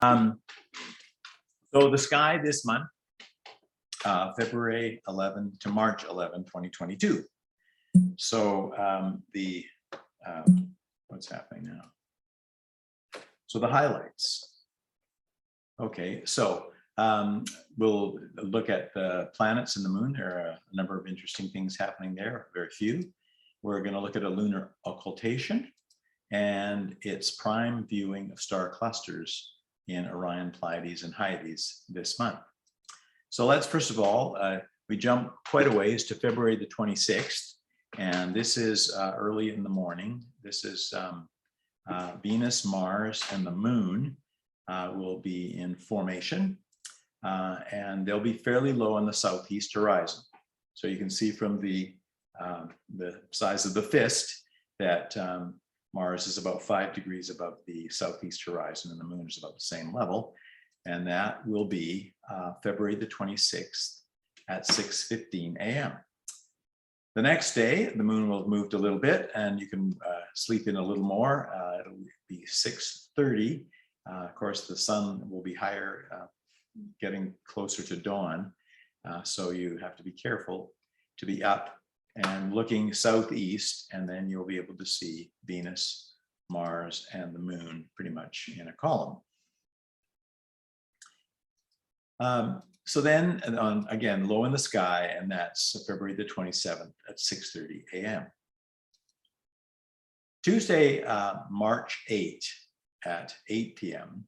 So the sky this month, February 11 to March 11, 2022. So what's happening now? So the highlights. Okay, so we'll look at the planets and the moon. There are a number of interesting things happening there, very few. We're going to look at a lunar occultation and its prime viewing of star clusters in Orion, Pleiades, and Hyades this month. So let's first of all, we jump quite a ways to February the 26th, and this is early in the morning. This is Venus, Mars, and the moon will be in formation, and they'll be fairly low on the southeast horizon. So you can see from the size of the fist that Mars is about 5 degrees above the southeast horizon, and the moon is about the same level. And that will be February the 26th at 6:15 a.m. The next day, the moon will have moved a little bit, and you can sleep in a little more. It'll be 6:30. Of course, the sun will be higher, getting closer to dawn. So you have to be careful to be up and looking southeast, and then you'll be able to see Venus, Mars, and the moon pretty much in a column. So then, again, low in the sky, and that's February the 27th at 6:30 a.m. Tuesday, March 8 at 8 p.m.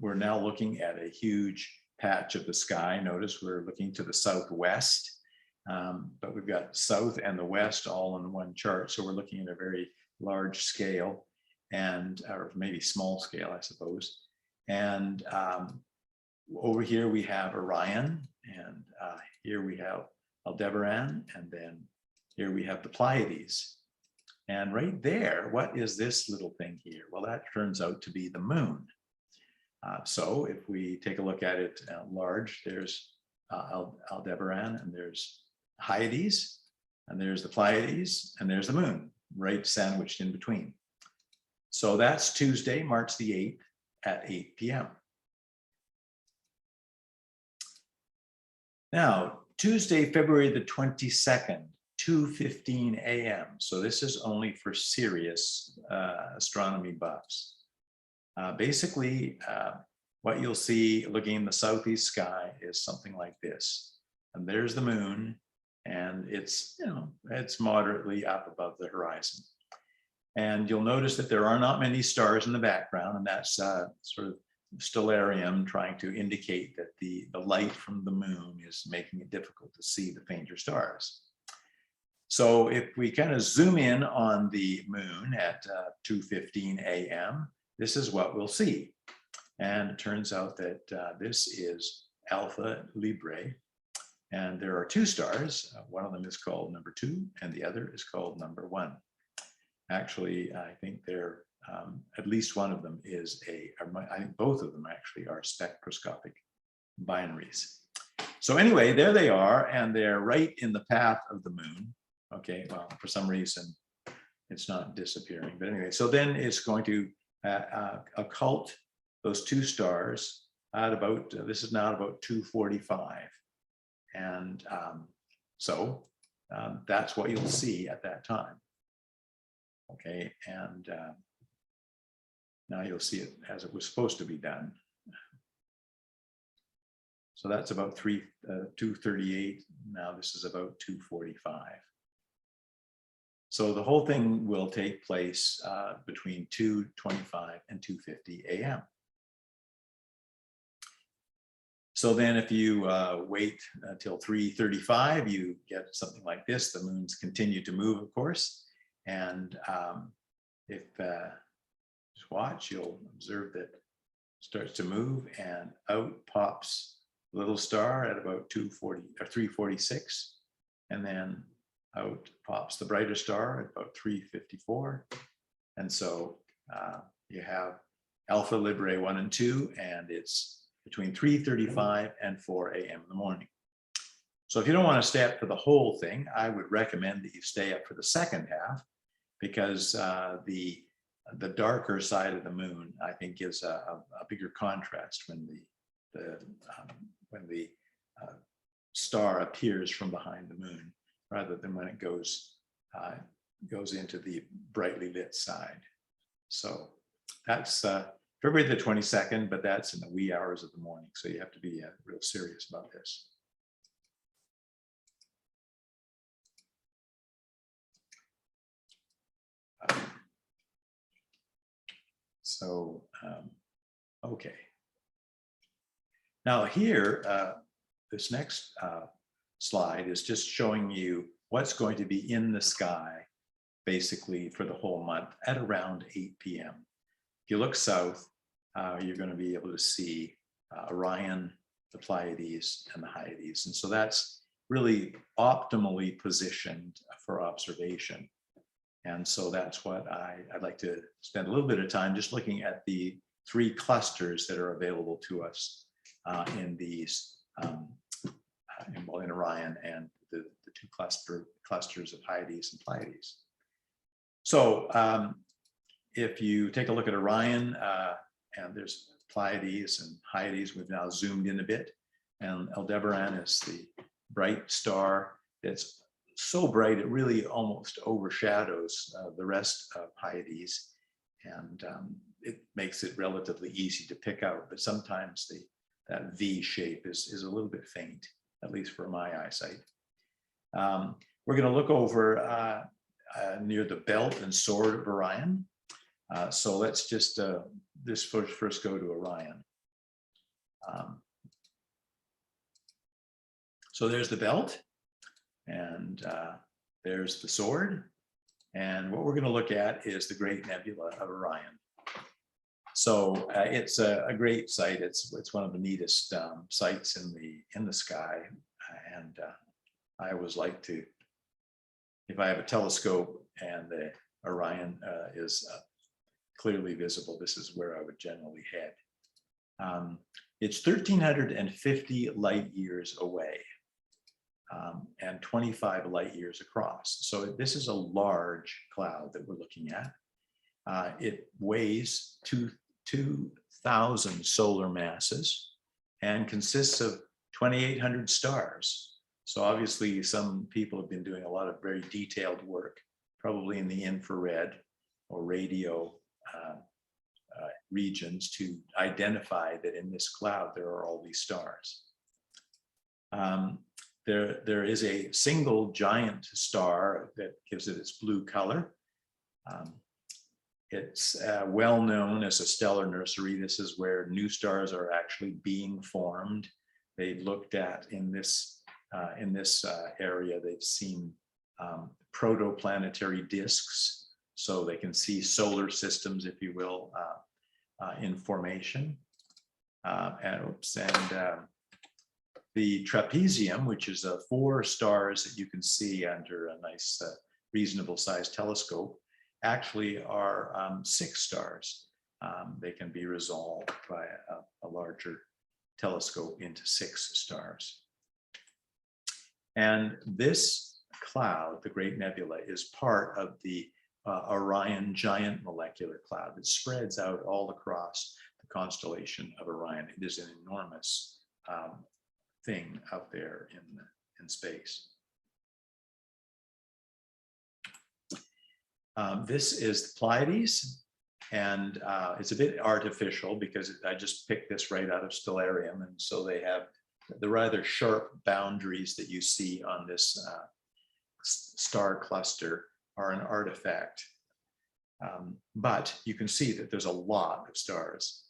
We're now looking at a huge patch of the sky. Notice we're looking to the southwest, but we've got south and the west all in one chart. So we're looking at a very large scale, and or maybe small scale, I suppose. And over here we have Orion, and here we have Aldebaran, and then here we have the Pleiades. And right there, what is this little thing here? Well, that turns out to be the moon. So if we take a look at it large, there's Aldebaran, and there's Hyades, and there's the Pleiades, and there's the moon, right sandwiched in between. So that's Tuesday, March the 8th at 8 p.m. Now, Tuesday, February the 22nd, 2:15 a.m. So this is only for serious astronomy buffs. Basically, what you'll see looking in the southeast sky is something like this. And there's the moon, and it's, it's moderately up above the horizon. And you'll notice that there are not many stars in the background, and that's sort of stellarium trying to indicate that the light from the moon is making it difficult to see the fainter stars. So if we kind of zoom in on the moon at 2:15 a.m., this is what we'll see. And it turns out that this is Alpha Librae, and there are two stars. One of them is called number 2, and the other is called number 1. Actually, I think they're at least one of them is I think both of them actually are spectroscopic binaries. So anyway, there they are, and they're right in the path of the moon. Okay, well, for some reason, it's not disappearing. But anyway, so then it's going to occult those two stars at about, this is now about 2:45. And so that's what you'll see at that time. Okay, and now you'll see it as it was supposed to be done. So that's about 2:38. Now this is about 2:45. So the whole thing will take place between 2:25 and 2:50 a.m. So then if you wait until 3:35, you get something like this. The moons continue to move, of course. And if just watch, you'll observe that it starts to move, and out pops a little star at about 2:40 or 3:46. And then out pops the brighter star at about 3:54. And so you have Alpha Librae 1 and 2, and it's between 3:35 and 4 a.m. in the morning. So if you don't want to stay up for the whole thing, I would recommend that you stay up for the second half, because the the darker side of the moon, I think, gives a bigger contrast when the star appears from behind the moon, rather than when it goes into the brightly lit side. So that's February the 22nd, but that's in the wee hours of the morning. So you have to be real serious about this. Okay. Now here, this next slide is just showing you what's going to be in the sky, basically for the whole month at around 8 p.m. If you look south, you're going to be able to see Orion, the Pleiades, and the Hyades. And so that's really optimally positioned for observation. And so that's what I'd like to spend a little bit of time just looking at the 3 clusters that are available to us in these, in Orion, and the 2 clusters of Hyades and Pleiades. So if you take a look at Orion, and there's Pleiades and Hyades, we've now zoomed in a bit, and Aldebaran is the bright star. It's so bright it really almost overshadows the rest of Hyades, and it makes it relatively easy to pick out. But sometimes that V shape is a little bit faint, at least for my eyesight. We're going to look over near the belt and sword of Orion. So let's just first go to Orion. So there's the belt, and there's the sword. And what we're going to look at is the Great Nebula of Orion. So it's a great sight. It's one of the neatest sights in the sky. And I always like to, if I have a telescope and the Orion is clearly visible, this is where I would generally head. It's 1,350 light years away, and 25 light years across. So this is a large cloud that we're looking at. It weighs 2,000 solar masses and consists of 2,800 stars. So obviously some people have been doing a lot of very detailed work, probably in the infrared or radio regions, to identify that in this cloud there are all these stars. There is a single giant star that gives it its blue color. It's well known as a stellar nursery. This is where new stars are actually being formed. They've looked at in this area, they've seen protoplanetary disks, so they can see solar systems, if you will, in formation. The trapezium, which is 4 stars that you can see under a nice, reasonable sized telescope, actually are 6 stars. They can be resolved by a larger telescope into 6 stars. And this cloud, the Great Nebula, is part of the Orion giant molecular cloud that spreads out all across the constellation of Orion. It is an enormous thing out there in space. This is the Pleiades, and it's a bit artificial because I just picked this right out of Stellarium, and so they have the rather sharp boundaries that you see on this star cluster are an artifact. But you can see that there's a lot of stars.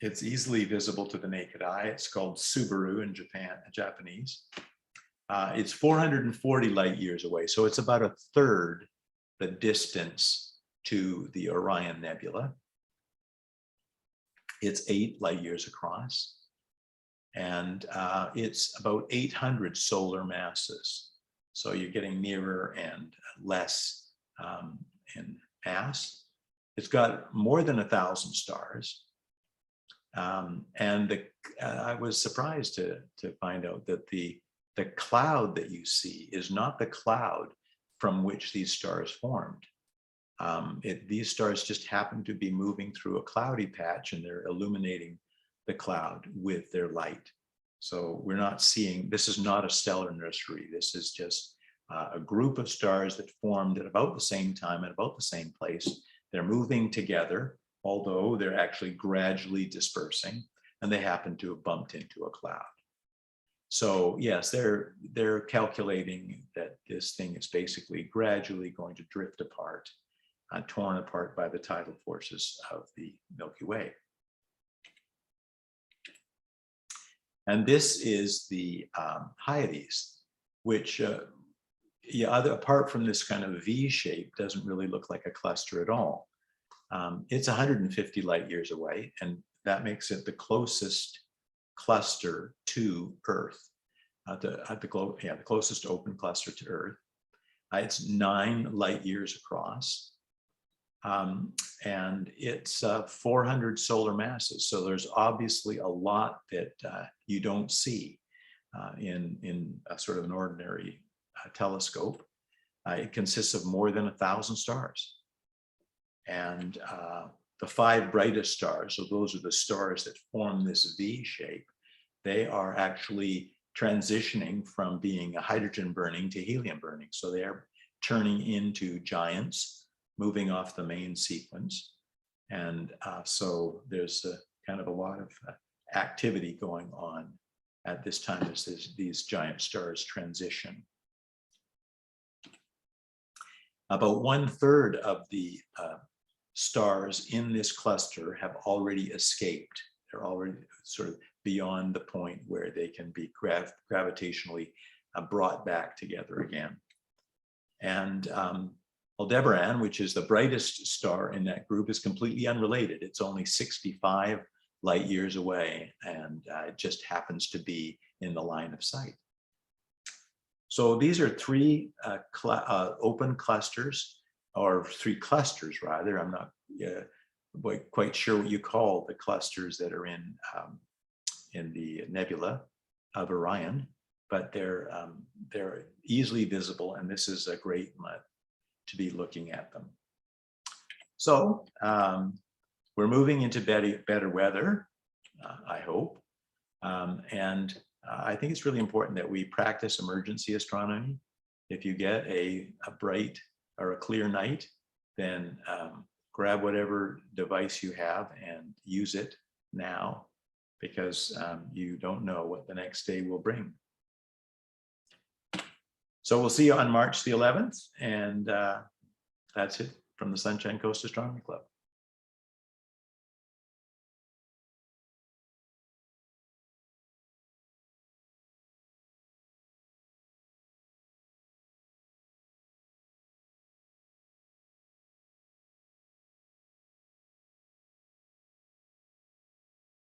It's easily visible to the naked eye. It's called Subaru in Japanese. It's 440 light years away, so it's about 1/3 the distance to the Orion Nebula. It's 8 light years across, and it's about 800 solar masses. So you're getting nearer and less in mass. It's got more than 1,000 stars. And I was surprised to find out that the cloud that you see is not the cloud from which these stars formed. These stars just happen to be moving through a cloudy patch, and they're illuminating the cloud with their light. So we're not seeing, this is not a stellar nursery. This is just a group of stars that formed at about the same time at about the same place. They're moving together, although they're actually gradually dispersing, and they happen to have bumped into a cloud. So yes, they're calculating that this thing is basically gradually going to drift apart, torn apart by the tidal forces of the Milky Way. And this is the Hyades, which, apart from this kind of V shape, doesn't really look like a cluster at all. It's 150 light years away, and that makes it the closest cluster to Earth, the closest open cluster to Earth. It's 9 light years across, and it's 400 solar masses. So there's obviously a lot that you don't see in a sort of an ordinary telescope. It consists of more than 1,000 stars. And the 5 brightest stars, so those are the stars that form this V shape, they are actually transitioning from being a hydrogen burning to helium burning. So they're turning into giants, moving off the main sequence. And so there's kind of a lot of activity going on at this time as these giant stars transition. About 1/3 of the stars in this cluster have already escaped. They're already sort of beyond the point where they can be gravitationally brought back together again. And Aldebaran, which is the brightest star in that group, is completely unrelated. It's only 65 light years away, and it just happens to be in the line of sight. So these are 3 open clusters, or 3 clusters rather. I'm not quite sure what you call the clusters that are in the Nebula of Orion, but they're easily visible, and this is a great month to be looking at them. So we're moving into better weather, I hope, and I think it's really important that we practice emergency astronomy. If you get a bright or a clear night, then grab whatever device you have and use it now, because you don't know what the next day will bring. So we'll see you on March the 11th, and that's it from the Sunshine Coast Astronomy Club.